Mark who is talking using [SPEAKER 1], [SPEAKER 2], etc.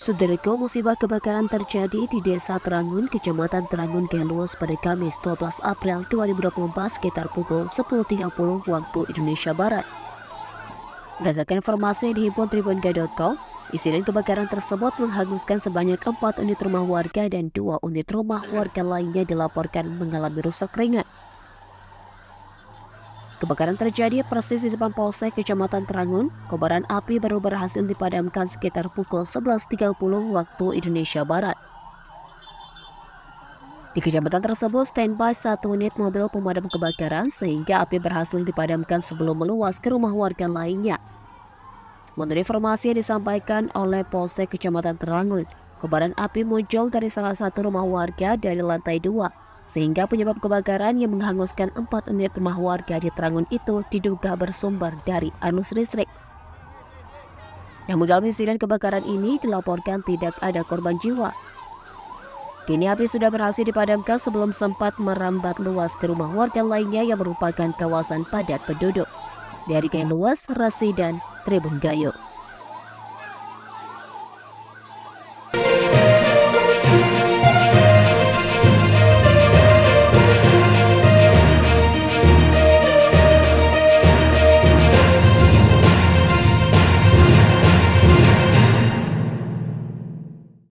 [SPEAKER 1] Saudaraku, musibah kebakaran terjadi di Desa Terangun, Kecamatan Terangun, Keluos pada Kamis 12 April 2024 sekitar pukul 10.30 waktu Indonesia Barat. Berdasarkan informasi yang dihimpun tribungai.com, insiden kebakaran tersebut menghanguskan sebanyak 4 unit rumah warga dan 2 unit rumah warga lainnya dilaporkan mengalami rusak ringan. Kebakaran terjadi persis di depan Polsek Kecamatan Terangun. Kobaran api baru berhasil dipadamkan sekitar pukul 11.30 waktu Indonesia Barat. Di kecamatan tersebut standby 1 unit mobil pemadam kebakaran sehingga api berhasil dipadamkan sebelum meluas ke rumah warga lainnya. Menurut informasi yang disampaikan oleh Polsek Kecamatan Terangun, kobaran api muncul dari salah satu rumah warga dari lantai 2. Sehingga penyebab kebakaran yang menghanguskan 4 unit rumah warga di Terangun itu diduga bersumber dari arus listrik. Namun dalam insiden kebakaran ini dilaporkan tidak ada korban jiwa. Kini api sudah berhasil dipadamkan sebelum sempat merambat luas ke rumah warga lainnya yang merupakan kawasan padat penduduk. Dari Keluos, Rasidan, Tribun Gayo.